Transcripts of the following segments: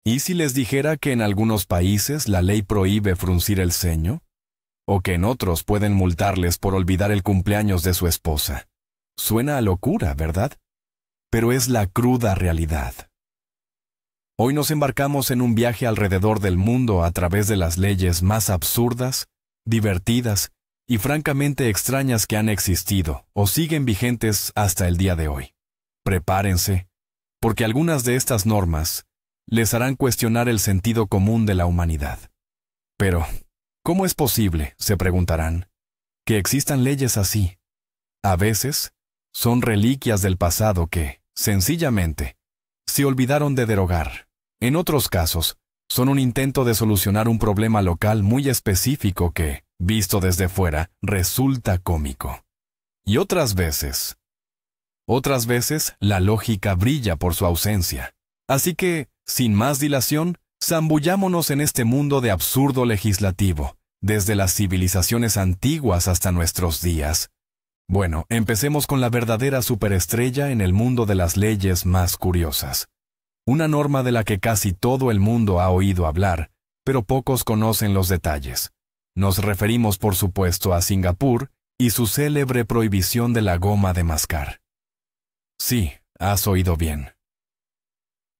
¿Y si les dijera que en algunos países la ley prohíbe fruncir el ceño? ¿O que en otros pueden multarles por olvidar el cumpleaños de su esposa? Suena a locura, ¿verdad? Pero es la cruda realidad. Hoy nos embarcamos en un viaje alrededor del mundo a través de las leyes más absurdas, divertidas y francamente extrañas que han existido o siguen vigentes hasta el día de hoy. Prepárense, porque algunas de estas normas les harán cuestionar el sentido común de la humanidad. Pero, ¿cómo es posible, se preguntarán, que existan leyes así? A veces, son reliquias del pasado que, sencillamente, se olvidaron de derogar. En otros casos, son un intento de solucionar un problema local muy específico que, visto desde fuera, resulta cómico. Y otras veces, la lógica brilla por su ausencia. Así que, sin más dilación, zambullámonos en este mundo de absurdo legislativo, desde las civilizaciones antiguas hasta nuestros días. Bueno, empecemos con la verdadera superestrella en el mundo de las leyes más curiosas. Una norma de la que casi todo el mundo ha oído hablar, pero pocos conocen los detalles. Nos referimos, por supuesto, a Singapur y su célebre prohibición de la goma de mascar. Sí, has oído bien.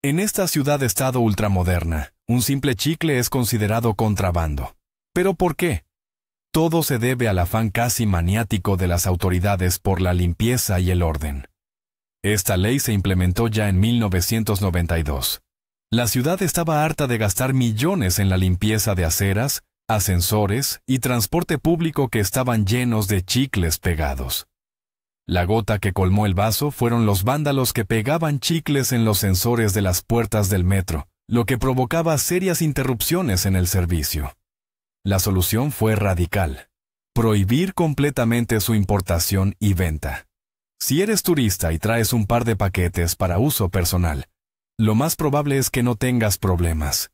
En esta ciudad-estado ultramoderna, un simple chicle es considerado contrabando. ¿Pero por qué? Todo se debe al afán casi maniático de las autoridades por la limpieza y el orden. Esta ley se implementó ya en 1992. La ciudad estaba harta de gastar millones en la limpieza de aceras, ascensores y transporte público que estaban llenos de chicles pegados. La gota que colmó el vaso fueron los vándalos que pegaban chicles en los sensores de las puertas del metro, lo que provocaba serias interrupciones en el servicio. La solución fue radical: prohibir completamente su importación y venta. Si eres turista y traes un par de paquetes para uso personal, lo más probable es que no tengas problemas.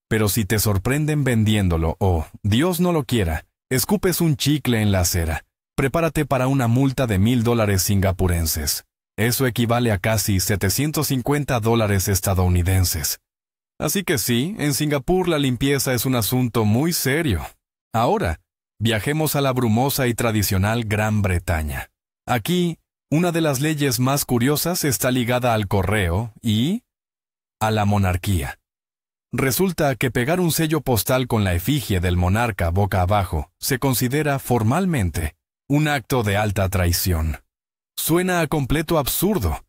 Pero si te sorprenden vendiéndolo o, Dios no lo quiera, escupes un chicle en la acera, prepárate para una multa de $1,000 singapurenses. Eso equivale a casi $750 estadounidenses. Así que sí, en Singapur la limpieza es un asunto muy serio. Ahora, viajemos a la brumosa y tradicional Gran Bretaña. Aquí, una de las leyes más curiosas está ligada al correo y a la monarquía. Resulta que pegar un sello postal con la efigie del monarca boca abajo se considera formalmente un acto de alta traición. Suena a completo absurdo,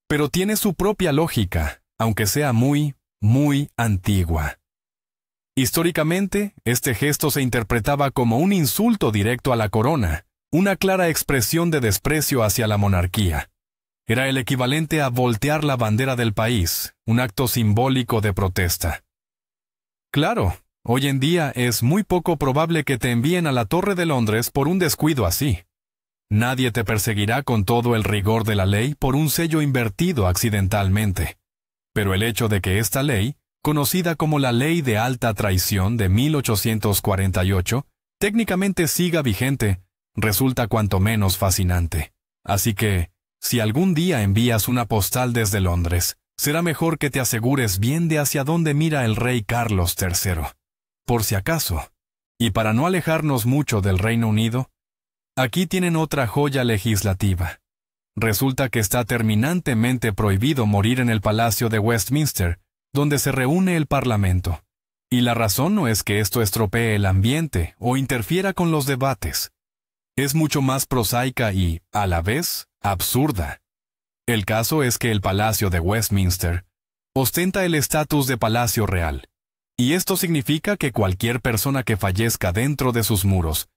pero tiene su propia lógica, aunque sea muy antigua. Históricamente, este gesto se interpretaba como un insulto directo a la corona, una clara expresión de desprecio hacia la monarquía. Era el equivalente a voltear la bandera del país, un acto simbólico de protesta. Claro, hoy en día es muy poco probable que te envíen a la Torre de Londres por un descuido así. Nadie te perseguirá con todo el rigor de la ley por un sello invertido accidentalmente. Pero el hecho de que esta ley, conocida como la Ley de Alta Traición de 1848, técnicamente siga vigente, resulta cuanto menos fascinante. Así que, si algún día envías una postal desde Londres, será mejor que te asegures bien de hacia dónde mira el rey Carlos III. Por si acaso. Y para no alejarnos mucho del Reino Unido, aquí tienen otra joya legislativa. Resulta que está terminantemente prohibido morir en el Palacio de Westminster, donde se reúne el Parlamento. Y la razón no es que esto estropee el ambiente o interfiera con los debates. Es mucho más prosaica y, a la vez, absurda. El caso es que el Palacio de Westminster ostenta el estatus de palacio real, y esto significa que cualquier persona que fallezca dentro de sus muros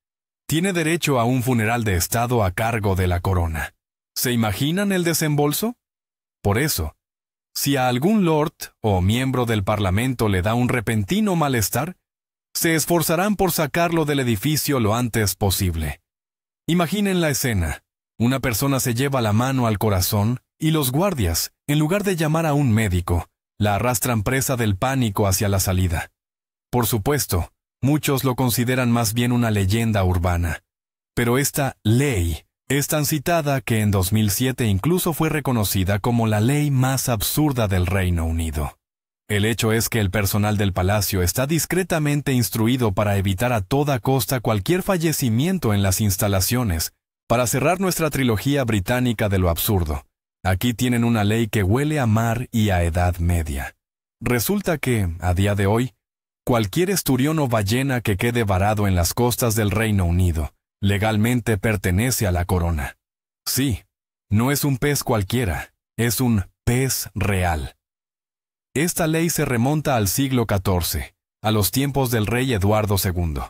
tiene derecho a un funeral de Estado a cargo de la corona. ¿Se imaginan el desembolso? Por eso, si a algún lord o miembro del Parlamento le da un repentino malestar, se esforzarán por sacarlo del edificio lo antes posible. Imaginen la escena. Una persona se lleva la mano al corazón y los guardias, en lugar de llamar a un médico, la arrastran presa del pánico hacia la salida. Por supuesto, muchos lo consideran más bien una leyenda urbana. Pero esta ley es tan citada que en 2007 incluso fue reconocida como la ley más absurda del Reino Unido. El hecho es que el personal del palacio está discretamente instruido para evitar a toda costa cualquier fallecimiento en las instalaciones. Para cerrar nuestra trilogía británica de lo absurdo, aquí tienen una ley que huele a mar y a Edad Media. Resulta que, a día de hoy, cualquier esturión o ballena que quede varado en las costas del Reino Unido, legalmente pertenece a la corona. Sí, no es un pez cualquiera, es un pez real. Esta ley se remonta al siglo XIV, a los tiempos del rey Eduardo II.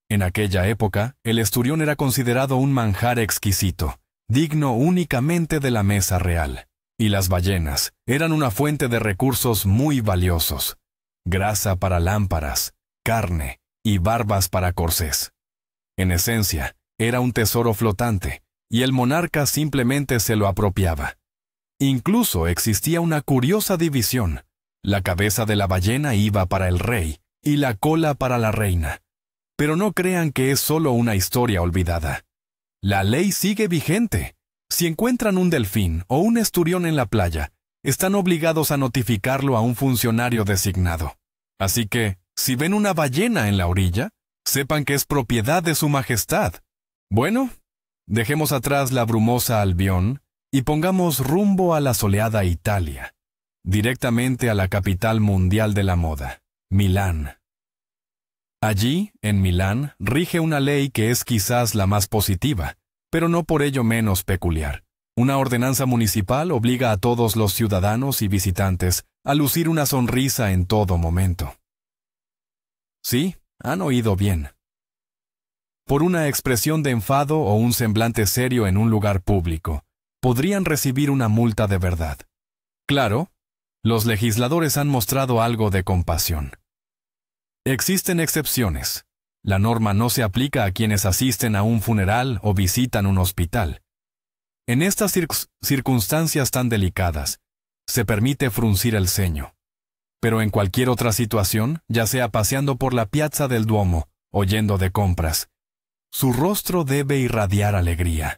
En aquella época, el esturión era considerado un manjar exquisito, digno únicamente de la mesa real, y las ballenas eran una fuente de recursos muy valiosos: grasa para lámparas, carne y barbas para corsés. En esencia, era un tesoro flotante, y el monarca simplemente se lo apropiaba. Incluso existía una curiosa división: la cabeza de la ballena iba para el rey y la cola para la reina. Pero no crean que es solo una historia olvidada. La ley sigue vigente. Si encuentran un delfín o un esturión en la playa, están obligados a notificarlo a un funcionario designado. Así que, si ven una ballena en la orilla, sepan que es propiedad de su majestad. Bueno, dejemos atrás la brumosa Albión y pongamos rumbo a la soleada Italia, directamente a la capital mundial de la moda, Milán. Allí, en Milán, rige una ley que es quizás la más positiva, pero no por ello menos peculiar. Una ordenanza municipal obliga a todos los ciudadanos y visitantes a lucir una sonrisa en todo momento. Sí, han oído bien. Por una expresión de enfado o un semblante serio en un lugar público, podrían recibir una multa de verdad. Claro, los legisladores han mostrado algo de compasión. Existen excepciones. La norma no se aplica a quienes asisten a un funeral o visitan un hospital. En estas circunstancias tan delicadas, se permite fruncir el ceño. Pero en cualquier otra situación, ya sea paseando por la piazza del Duomo o yendo de compras, su rostro debe irradiar alegría.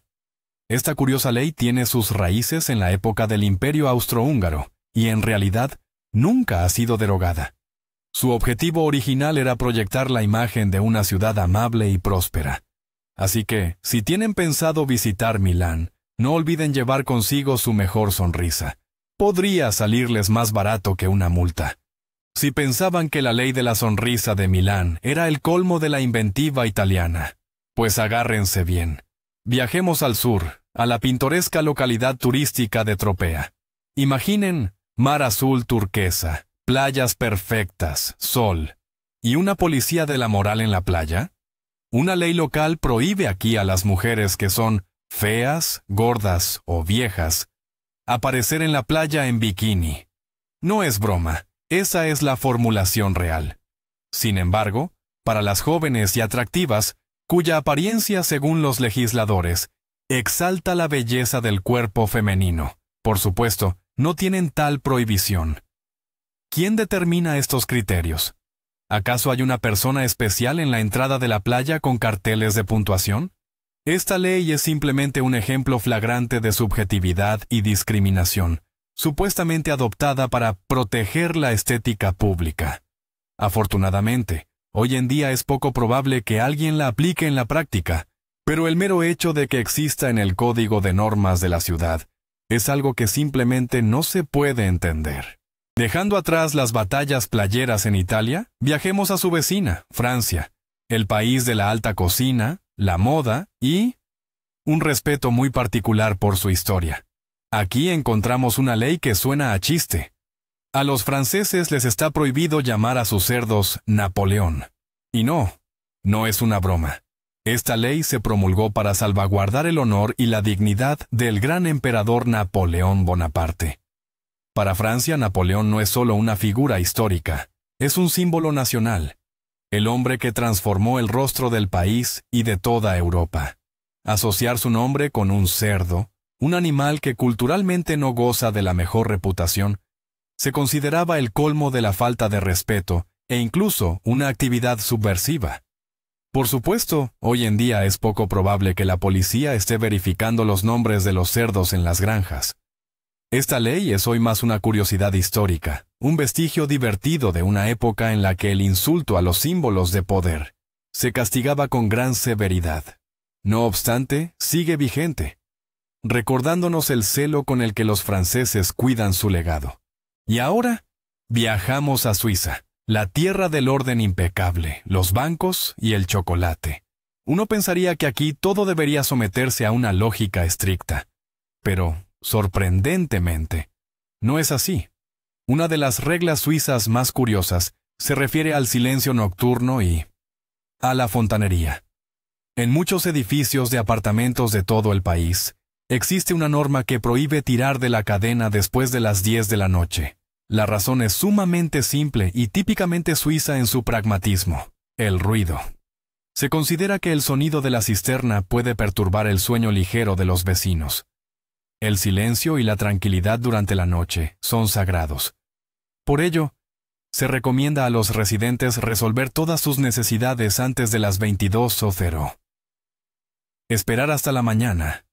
Esta curiosa ley tiene sus raíces en la época del Imperio Austrohúngaro y en realidad nunca ha sido derogada. Su objetivo original era proyectar la imagen de una ciudad amable y próspera. Así que, si tienen pensado visitar Milán, no olviden llevar consigo su mejor sonrisa. Podría salirles más barato que una multa. Si pensaban que la ley de la sonrisa de Milán era el colmo de la inventiva italiana, pues agárrense bien. Viajemos al sur, a la pintoresca localidad turística de Tropea. Imaginen mar azul turquesa, playas perfectas, sol, y una policía de la moral en la playa. Una ley local prohíbe aquí a las mujeres que son feas, gordas o viejas aparecer en la playa en bikini. No es broma, esa es la formulación real. Sin embargo, para las jóvenes y atractivas, cuya apariencia, según los legisladores, exalta la belleza del cuerpo femenino, por supuesto, no tienen tal prohibición. ¿Quién determina estos criterios? ¿Acaso hay una persona especial en la entrada de la playa con carteles de puntuación? Esta ley es simplemente un ejemplo flagrante de subjetividad y discriminación, supuestamente adoptada para proteger la estética pública. Afortunadamente, hoy en día es poco probable que alguien la aplique en la práctica, pero el mero hecho de que exista en el código de normas de la ciudad es algo que simplemente no se puede entender. Dejando atrás las batallas playeras en Italia, viajemos a su vecina, Francia, el país de la alta cocina, la moda y un respeto muy particular por su historia. Aquí encontramos una ley que suena a chiste. A los franceses les está prohibido llamar a sus cerdos Napoleón. Y no es una broma. Esta ley se promulgó para salvaguardar el honor y la dignidad del gran emperador Napoleón Bonaparte. Para Francia, Napoleón no es solo una figura histórica, es un símbolo nacional. El hombre que transformó el rostro del país y de toda Europa. Asociar su nombre con un cerdo, un animal que culturalmente no goza de la mejor reputación, se consideraba el colmo de la falta de respeto e incluso una actividad subversiva. Por supuesto, hoy en día es poco probable que la policía esté verificando los nombres de los cerdos en las granjas. Esta ley es hoy más una curiosidad histórica, un vestigio divertido de una época en la que el insulto a los símbolos de poder se castigaba con gran severidad. No obstante, sigue vigente, recordándonos el celo con el que los franceses cuidan su legado. Y ahora, viajamos a Suiza, la tierra del orden impecable, los bancos y el chocolate. Uno pensaría que aquí todo debería someterse a una lógica estricta, pero, sorprendentemente, no es así. Una de las reglas suizas más curiosas se refiere al silencio nocturno y a la fontanería. En muchos edificios de apartamentos de todo el país, existe una norma que prohíbe tirar de la cadena después de las 10 de la noche. La razón es sumamente simple y típicamente suiza en su pragmatismo: el ruido. Se considera que el sonido de la cisterna puede perturbar el sueño ligero de los vecinos. El silencio y la tranquilidad durante la noche son sagrados. Por ello, se recomienda a los residentes resolver todas sus necesidades antes de las 22:00. Esperar hasta la mañana.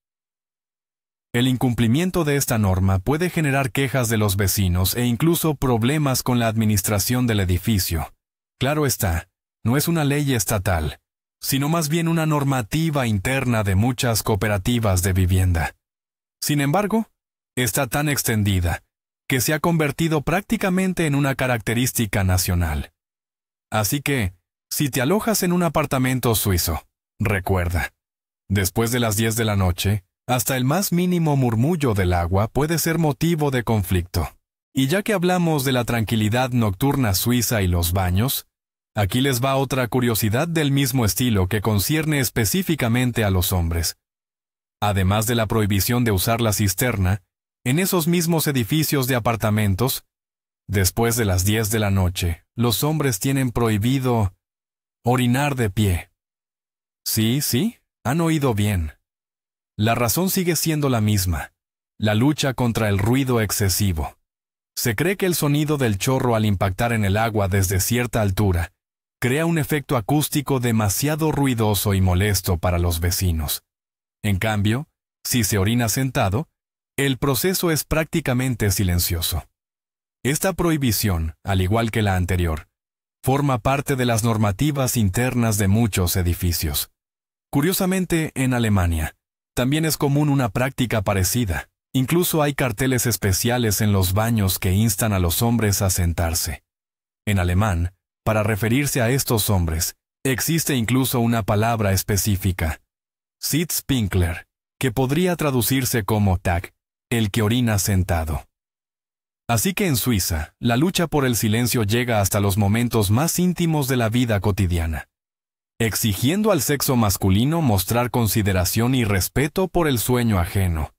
El incumplimiento de esta norma puede generar quejas de los vecinos e incluso problemas con la administración del edificio. Claro está, no es una ley estatal, sino más bien una normativa interna de muchas cooperativas de vivienda. Sin embargo, está tan extendida que se ha convertido prácticamente en una característica nacional. Así que, si te alojas en un apartamento suizo, recuerda, después de las 10 de la noche, hasta el más mínimo murmullo del agua puede ser motivo de conflicto. Y ya que hablamos de la tranquilidad nocturna suiza y los baños, aquí les va otra curiosidad del mismo estilo que concierne específicamente a los hombres. Además de la prohibición de usar la cisterna, en esos mismos edificios de apartamentos, después de las 10 de la noche, los hombres tienen prohibido orinar de pie. Sí, han oído bien. La razón sigue siendo la misma: la lucha contra el ruido excesivo. Se cree que el sonido del chorro al impactar en el agua desde cierta altura crea un efecto acústico demasiado ruidoso y molesto para los vecinos. En cambio, si se orina sentado, el proceso es prácticamente silencioso. Esta prohibición, al igual que la anterior, forma parte de las normativas internas de muchos edificios. Curiosamente, en Alemania, también es común una práctica parecida. Incluso hay carteles especiales en los baños que instan a los hombres a sentarse. En alemán, para referirse a estos hombres, existe incluso una palabra específica: Sitzpinkler, que podría traducirse como Tag, el que orina sentado. Así que en Suiza, la lucha por el silencio llega hasta los momentos más íntimos de la vida cotidiana, exigiendo al sexo masculino mostrar consideración y respeto por el sueño ajeno.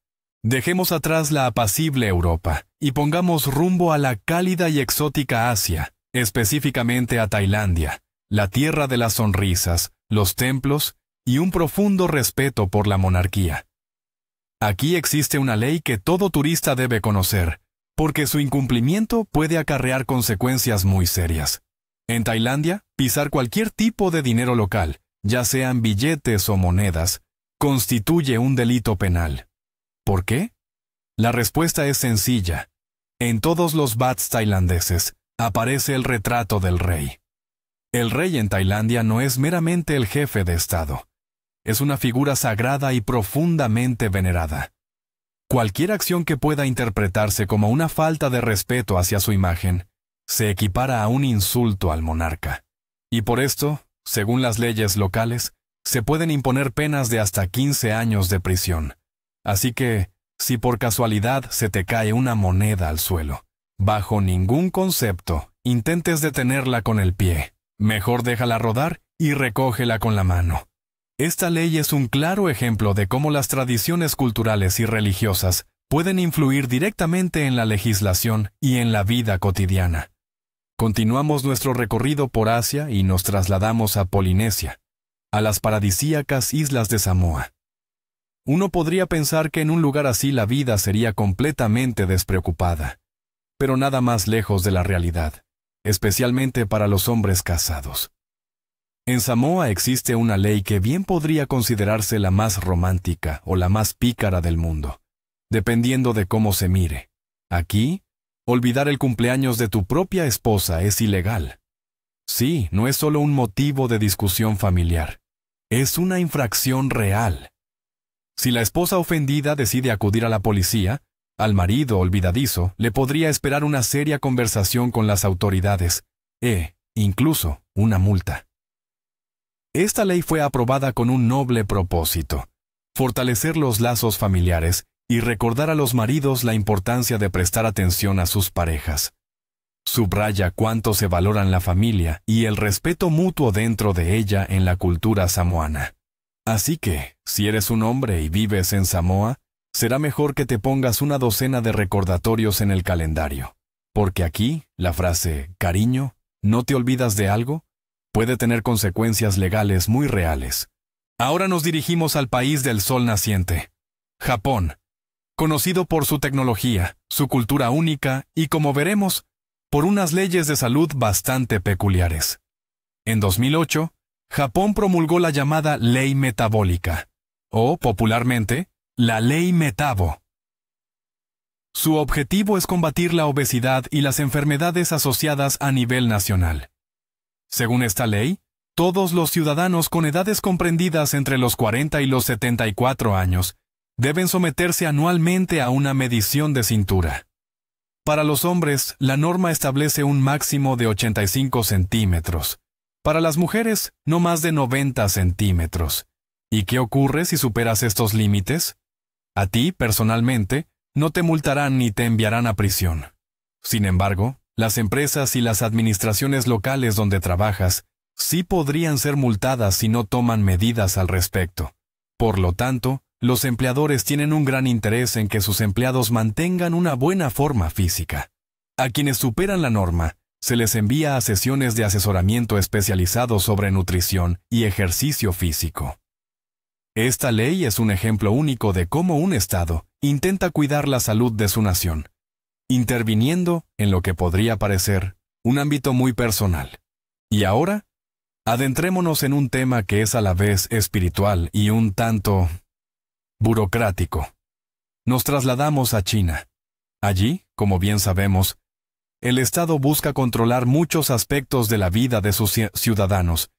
Dejemos atrás la apacible Europa y pongamos rumbo a la cálida y exótica Asia, específicamente a Tailandia, la tierra de las sonrisas, los templos y un profundo respeto por la monarquía. Aquí existe una ley que todo turista debe conocer, porque su incumplimiento puede acarrear consecuencias muy serias. En Tailandia, pisar cualquier tipo de dinero local, ya sean billetes o monedas, constituye un delito penal. ¿Por qué? La respuesta es sencilla. En todos los bahts tailandeses aparece el retrato del rey. El rey en Tailandia no es meramente el jefe de Estado. Es una figura sagrada y profundamente venerada. Cualquier acción que pueda interpretarse como una falta de respeto hacia su imagen se equipara a un insulto al monarca. Y por esto, según las leyes locales, se pueden imponer penas de hasta 15 años de prisión. Así que, si por casualidad se te cae una moneda al suelo, bajo ningún concepto intentes detenerla con el pie. Mejor déjala rodar y recógela con la mano. Esta ley es un claro ejemplo de cómo las tradiciones culturales y religiosas pueden influir directamente en la legislación y en la vida cotidiana. Continuamos nuestro recorrido por Asia y nos trasladamos a Polinesia, a las paradisíacas islas de Samoa. Uno podría pensar que en un lugar así la vida sería completamente despreocupada, pero nada más lejos de la realidad, especialmente para los hombres casados. En Samoa existe una ley que bien podría considerarse la más romántica o la más pícara del mundo, dependiendo de cómo se mire. Aquí, olvidar el cumpleaños de tu propia esposa es ilegal. Sí, no es solo un motivo de discusión familiar. Es una infracción real. Si la esposa ofendida decide acudir a la policía, al marido olvidadizo le podría esperar una seria conversación con las autoridades incluso una multa. Esta ley fue aprobada con un noble propósito: fortalecer los lazos familiares y recordar a los maridos la importancia de prestar atención a sus parejas. Subraya cuánto se valoran la familia y el respeto mutuo dentro de ella en la cultura samoana. Así que, si eres un hombre y vives en Samoa, será mejor que te pongas una docena de recordatorios en el calendario, porque aquí, la frase «cariño, ¿no te olvidas de algo?», puede tener consecuencias legales muy reales. Ahora nos dirigimos al país del sol naciente, Japón, conocido por su tecnología, su cultura única y, como veremos, por unas leyes de salud bastante peculiares. En 2008, Japón promulgó la llamada Ley Metabólica, o, popularmente, la Ley Metabo. Su objetivo es combatir la obesidad y las enfermedades asociadas a nivel nacional. Según esta ley, todos los ciudadanos con edades comprendidas entre los 40 y los 74 años deben someterse anualmente a una medición de cintura. Para los hombres, la norma establece un máximo de 85 centímetros. Para las mujeres, no más de 90 centímetros. ¿Y qué ocurre si superas estos límites? A ti, personalmente, no te multarán ni te enviarán a prisión. Sin embargo, las empresas y las administraciones locales donde trabajas sí podrían ser multadas si no toman medidas al respecto. Por lo tanto, los empleadores tienen un gran interés en que sus empleados mantengan una buena forma física. A quienes superan la norma, se les envía a sesiones de asesoramiento especializado sobre nutrición y ejercicio físico. Esta ley es un ejemplo único de cómo un Estado intenta cuidar la salud de su nación, interviniendo en lo que podría parecer un ámbito muy personal. Y ahora, adentrémonos en un tema que es a la vez espiritual y un tanto burocrático. Nos trasladamos a China. Allí, como bien sabemos, el Estado busca controlar muchos aspectos de la vida de sus ciudadanos,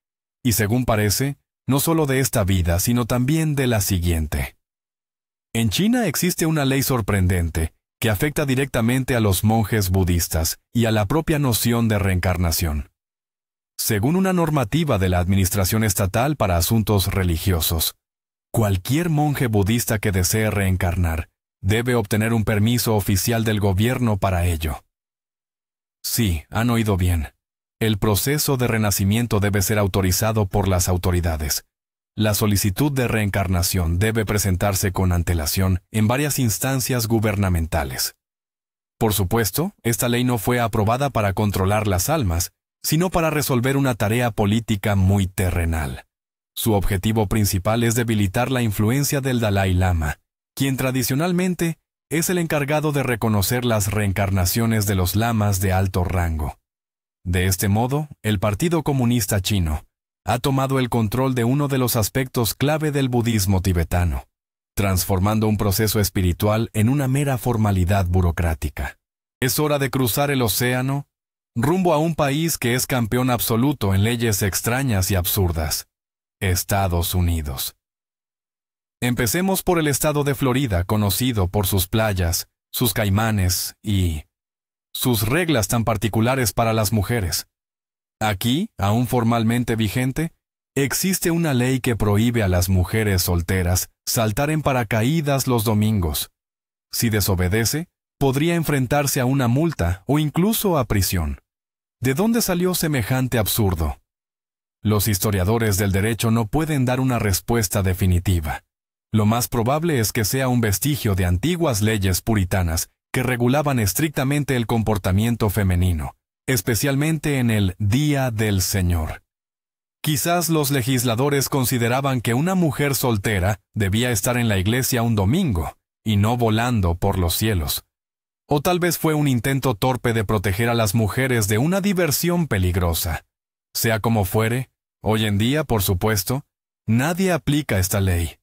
y según parece, no solo de esta vida, sino también de la siguiente. En China existe una ley sorprendente que afecta directamente a los monjes budistas y a la propia noción de reencarnación. Según una normativa de la Administración Estatal para Asuntos Religiosos, cualquier monje budista que desee reencarnar debe obtener un permiso oficial del gobierno para ello. Sí, han oído bien. El proceso de renacimiento debe ser autorizado por las autoridades. La solicitud de reencarnación debe presentarse con antelación en varias instancias gubernamentales. Por supuesto, esta ley no fue aprobada para controlar las almas, sino para resolver una tarea política muy terrenal. Su objetivo principal es debilitar la influencia del Dalai Lama, quien tradicionalmente es el encargado de reconocer las reencarnaciones de los lamas de alto rango. De este modo, el Partido Comunista Chino ha tomado el control de uno de los aspectos clave del budismo tibetano, transformando un proceso espiritual en una mera formalidad burocrática. Es hora de cruzar el océano rumbo a un país que es campeón absoluto en leyes extrañas y absurdas: Estados Unidos. Empecemos por el estado de Florida, conocido por sus playas, sus caimanes y sus reglas tan particulares para las mujeres. Aquí, aún formalmente vigente, existe una ley que prohíbe a las mujeres solteras saltar en paracaídas los domingos. Si desobedece, podría enfrentarse a una multa o incluso a prisión. ¿De dónde salió semejante absurdo? Los historiadores del derecho no pueden dar una respuesta definitiva. Lo más probable es que sea un vestigio de antiguas leyes puritanas que regulaban estrictamente el comportamiento femenino, especialmente en el Día del Señor. Quizás los legisladores consideraban que una mujer soltera debía estar en la iglesia un domingo y no volando por los cielos. O tal vez fue un intento torpe de proteger a las mujeres de una diversión peligrosa. Sea como fuere, hoy en día, por supuesto, nadie aplica esta ley.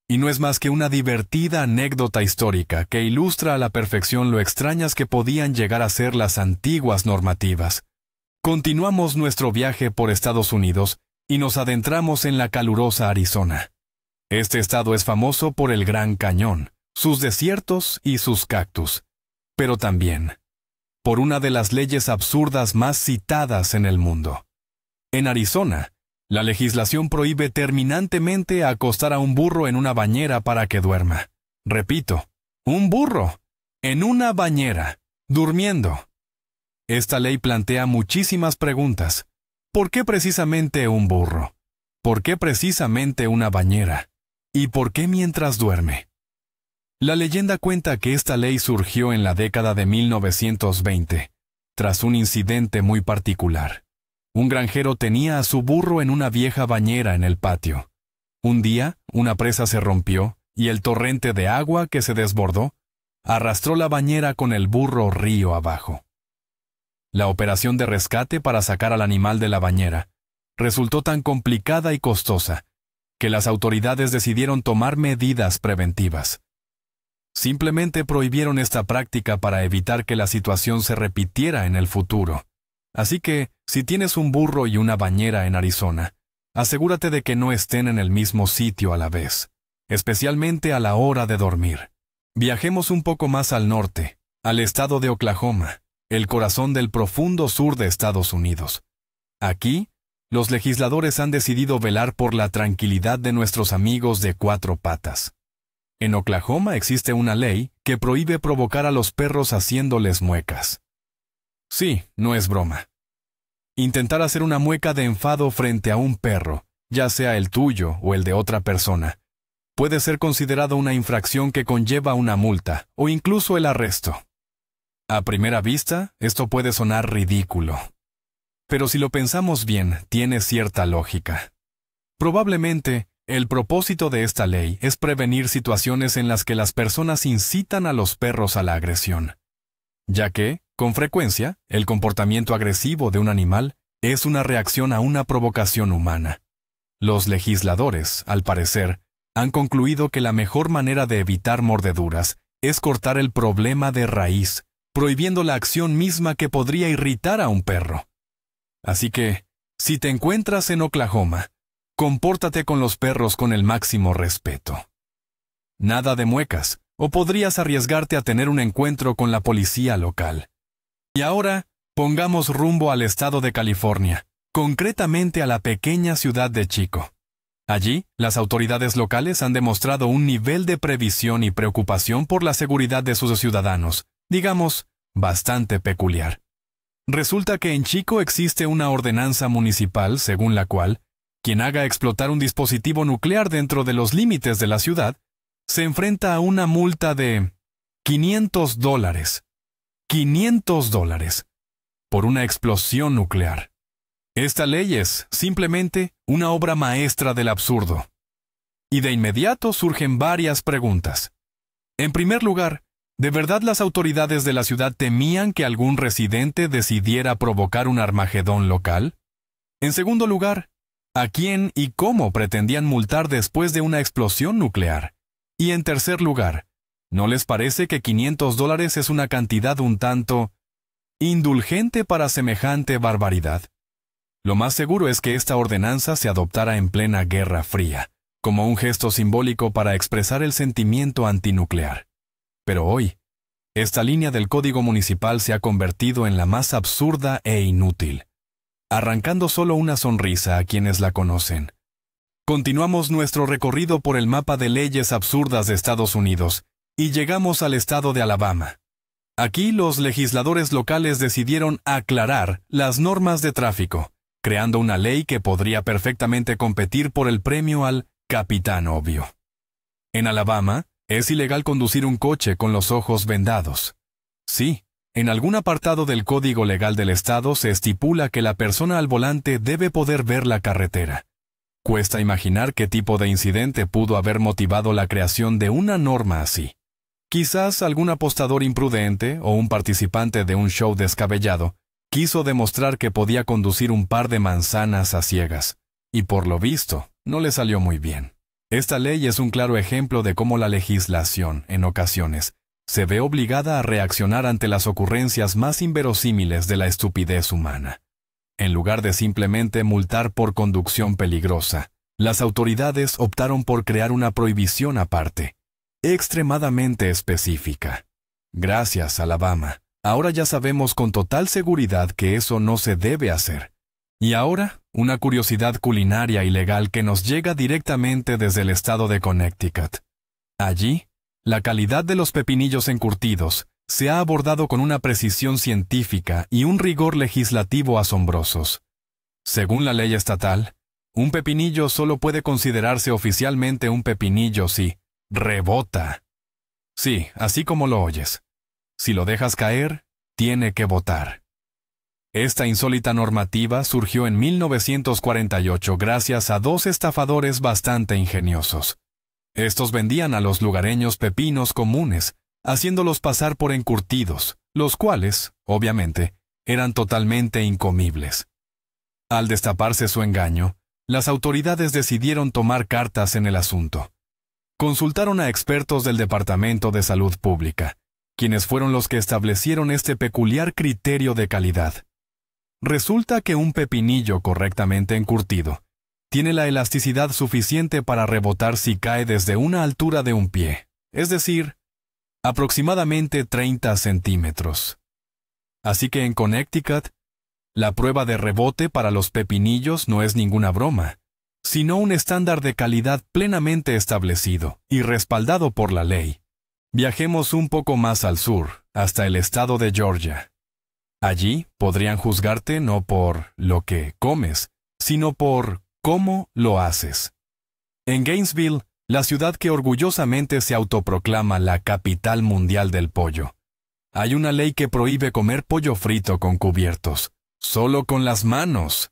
Y no es más que una divertida anécdota histórica que ilustra a la perfección lo extrañas que podían llegar a ser las antiguas normativas. Continuamos nuestro viaje por Estados Unidos y nos adentramos en la calurosa Arizona. Este estado es famoso por el Gran Cañón, sus desiertos y sus cactus, pero también por una de las leyes absurdas más citadas en el mundo. En Arizona, la legislación prohíbe terminantemente acostar a un burro en una bañera para que duerma. Repito, un burro, en una bañera, durmiendo. Esta ley plantea muchísimas preguntas. ¿Por qué precisamente un burro? ¿Por qué precisamente una bañera? ¿Y por qué mientras duerme? La leyenda cuenta que esta ley surgió en la década de 1920, tras un incidente muy particular. Un granjero tenía a su burro en una vieja bañera en el patio. Un día, una presa se rompió y el torrente de agua que se desbordó arrastró la bañera con el burro río abajo. La operación de rescate para sacar al animal de la bañera resultó tan complicada y costosa que las autoridades decidieron tomar medidas preventivas. Simplemente prohibieron esta práctica para evitar que la situación se repitiera en el futuro. Así que, si tienes un burro y una bañera en Arizona, asegúrate de que no estén en el mismo sitio a la vez, especialmente a la hora de dormir. Viajemos un poco más al norte, al estado de Oklahoma, el corazón del profundo sur de Estados Unidos. Aquí, los legisladores han decidido velar por la tranquilidad de nuestros amigos de cuatro patas. En Oklahoma existe una ley que prohíbe provocar a los perros haciéndoles muecas. Sí, no es broma. Intentar hacer una mueca de enfado frente a un perro, ya sea el tuyo o el de otra persona, puede ser considerado una infracción que conlleva una multa o incluso el arresto. A primera vista, esto puede sonar ridículo. Pero si lo pensamos bien, tiene cierta lógica. Probablemente, el propósito de esta ley es prevenir situaciones en las que las personas incitan a los perros a la agresión, ya que, con frecuencia, el comportamiento agresivo de un animal es una reacción a una provocación humana. Los legisladores, al parecer, han concluido que la mejor manera de evitar mordeduras es cortar el problema de raíz, prohibiendo la acción misma que podría irritar a un perro. Así que, si te encuentras en Oklahoma, compórtate con los perros con el máximo respeto. Nada de muecas, o podrías arriesgarte a tener un encuentro con la policía local. Y ahora, pongamos rumbo al estado de California, concretamente a la pequeña ciudad de Chico. Allí, las autoridades locales han demostrado un nivel de previsión y preocupación por la seguridad de sus ciudadanos, digamos, bastante peculiar. Resulta que en Chico existe una ordenanza municipal según la cual, quien haga explotar un dispositivo nuclear dentro de los límites de la ciudad, se enfrenta a una multa de $500. $500 por una explosión nuclear. Esta ley es, simplemente, una obra maestra del absurdo. Y de inmediato surgen varias preguntas. En primer lugar, ¿de verdad las autoridades de la ciudad temían que algún residente decidiera provocar un Armagedón local? En segundo lugar, ¿a quién y cómo pretendían multar después de una explosión nuclear? Y en tercer lugar, ¿no les parece que $500 es una cantidad un tanto indulgente para semejante barbaridad? Lo más seguro es que esta ordenanza se adoptara en plena Guerra Fría, como un gesto simbólico para expresar el sentimiento antinuclear. Pero hoy, esta línea del Código Municipal se ha convertido en la más absurda e inútil, arrancando solo una sonrisa a quienes la conocen. Continuamos nuestro recorrido por el mapa de leyes absurdas de Estados Unidos y llegamos al estado de Alabama. Aquí los legisladores locales decidieron aclarar las normas de tráfico, creando una ley que podría perfectamente competir por el premio al Capitán Obvio. En Alabama, es ilegal conducir un coche con los ojos vendados. Sí, en algún apartado del Código Legal del Estado se estipula que la persona al volante debe poder ver la carretera. Cuesta imaginar qué tipo de incidente pudo haber motivado la creación de una norma así. Quizás algún apostador imprudente o un participante de un show descabellado quiso demostrar que podía conducir un par de manzanas a ciegas, y por lo visto, no le salió muy bien. Esta ley es un claro ejemplo de cómo la legislación, en ocasiones, se ve obligada a reaccionar ante las ocurrencias más inverosímiles de la estupidez humana. En lugar de simplemente multar por conducción peligrosa, las autoridades optaron por crear una prohibición aparte, extremadamente específica. Gracias, Alabama. Ahora ya sabemos con total seguridad que eso no se debe hacer. Y ahora, una curiosidad culinaria y legal que nos llega directamente desde el estado de Connecticut. Allí, la calidad de los pepinillos encurtidos se ha abordado con una precisión científica y un rigor legislativo asombrosos. Según la ley estatal, un pepinillo solo puede considerarse oficialmente un pepinillo si rebota. Sí, así como lo oyes. Si lo dejas caer, tiene que botar. Esta insólita normativa surgió en 1948 gracias a dos estafadores bastante ingeniosos. Estos vendían a los lugareños pepinos comunes, haciéndolos pasar por encurtidos, los cuales, obviamente, eran totalmente incomibles. Al destaparse su engaño, las autoridades decidieron tomar cartas en el asunto. Consultaron a expertos del Departamento de Salud Pública, quienes fueron los que establecieron este peculiar criterio de calidad. Resulta que un pepinillo correctamente encurtido tiene la elasticidad suficiente para rebotar si cae desde una altura de un pie, es decir, aproximadamente 30 centímetros. Así que en Connecticut, la prueba de rebote para los pepinillos no es ninguna broma, sino un estándar de calidad plenamente establecido y respaldado por la ley. Viajemos un poco más al sur, hasta el estado de Georgia. Allí podrían juzgarte no por lo que comes, sino por cómo lo haces. En Gainesville, la ciudad que orgullosamente se autoproclama la capital mundial del pollo, hay una ley que prohíbe comer pollo frito con cubiertos, solo con las manos.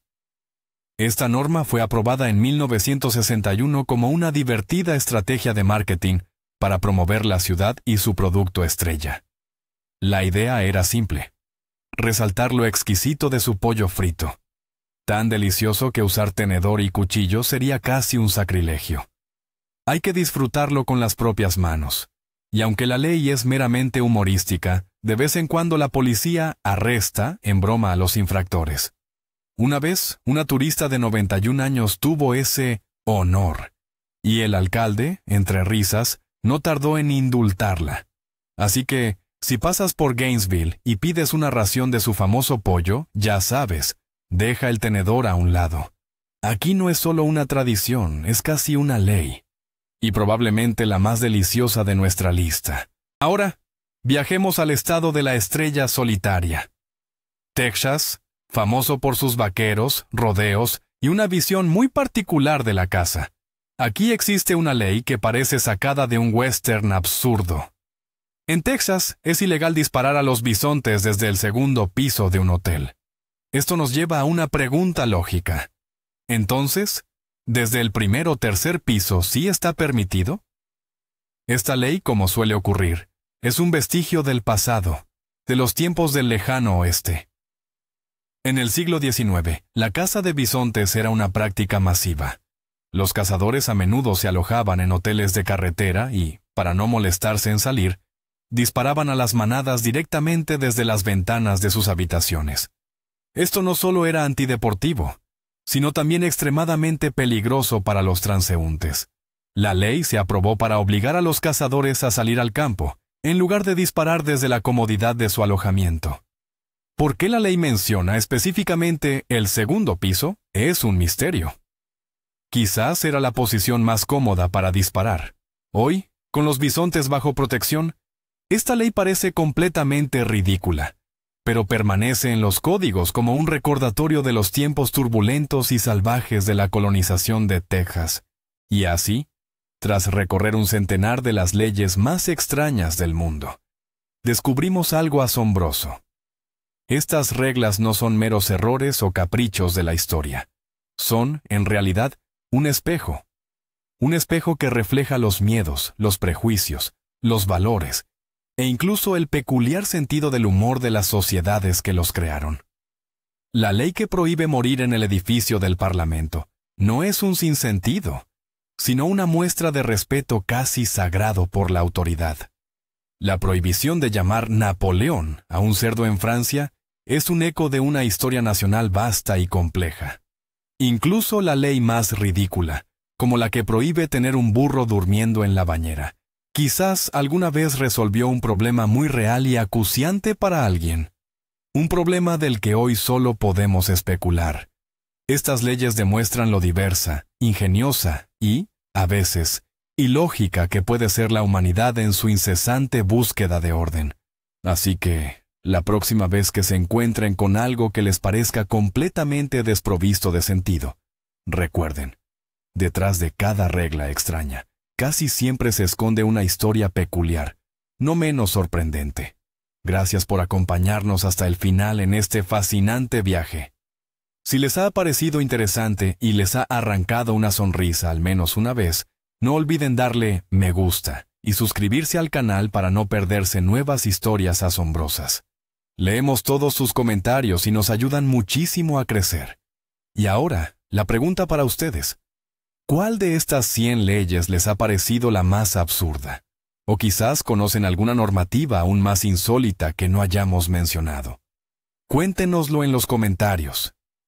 Esta norma fue aprobada en 1961 como una divertida estrategia de marketing para promover la ciudad y su producto estrella. La idea era simple: resaltar lo exquisito de su pollo frito. Tan delicioso que usar tenedor y cuchillo sería casi un sacrilegio. Hay que disfrutarlo con las propias manos. Y aunque la ley es meramente humorística, de vez en cuando la policía arresta en broma a los infractores. Una vez, una turista de 91 años tuvo ese honor, y el alcalde, entre risas, no tardó en indultarla. Así que, si pasas por Gainesville y pides una ración de su famoso pollo, ya sabes, deja el tenedor a un lado. Aquí no es solo una tradición, es casi una ley. Y probablemente la más deliciosa de nuestra lista. Ahora, viajemos al estado de la estrella solitaria. Texas, famoso por sus vaqueros, rodeos y una visión muy particular de la caza. Aquí existe una ley que parece sacada de un western absurdo. En Texas es ilegal disparar a los bisontes desde el segundo piso de un hotel. Esto nos lleva a una pregunta lógica. Entonces, ¿desde el primer o tercer piso sí está permitido? Esta ley, como suele ocurrir, es un vestigio del pasado, de los tiempos del lejano oeste. En el siglo XIX, la caza de bisontes era una práctica masiva. Los cazadores a menudo se alojaban en hoteles de carretera y, para no molestarse en salir, disparaban a las manadas directamente desde las ventanas de sus habitaciones. Esto no solo era antideportivo, sino también extremadamente peligroso para los transeúntes. La ley se aprobó para obligar a los cazadores a salir al campo, en lugar de disparar desde la comodidad de su alojamiento. ¿Por qué la ley menciona específicamente el segundo piso? Es un misterio. Quizás era la posición más cómoda para disparar. Hoy, con los bisontes bajo protección, esta ley parece completamente ridícula, pero permanece en los códigos como un recordatorio de los tiempos turbulentos y salvajes de la colonización de Texas. Y así, tras recorrer un centenar de las leyes más extrañas del mundo, descubrimos algo asombroso. Estas reglas no son meros errores o caprichos de la historia. Son, en realidad, un espejo. Un espejo que refleja los miedos, los prejuicios, los valores, e incluso el peculiar sentido del humor de las sociedades que los crearon. La ley que prohíbe morir en el edificio del Parlamento no es un sinsentido. sino una muestra de respeto casi sagrado por la autoridad. La prohibición de llamar Napoleón a un cerdo en Francia es un eco de una historia nacional vasta y compleja. Incluso la ley más ridícula, como la que prohíbe tener un burro durmiendo en la bañera, quizás alguna vez resolvió un problema muy real y acuciante para alguien. Un problema del que hoy solo podemos especular. Estas leyes demuestran lo diversa, ingeniosa y, a veces, ilógica que puede ser la humanidad en su incesante búsqueda de orden. Así que, la próxima vez que se encuentren con algo que les parezca completamente desprovisto de sentido, recuerden, detrás de cada regla extraña, casi siempre se esconde una historia peculiar, no menos sorprendente. Gracias por acompañarnos hasta el final en este fascinante viaje. Si les ha parecido interesante y les ha arrancado una sonrisa al menos una vez, no olviden darle me gusta y suscribirse al canal para no perderse nuevas historias asombrosas. Leemos todos sus comentarios y nos ayudan muchísimo a crecer. Y ahora, la pregunta para ustedes. ¿Cuál de estas 100 leyes les ha parecido la más absurda? O quizás conocen alguna normativa aún más insólita que no hayamos mencionado. Cuéntenoslo en los comentarios.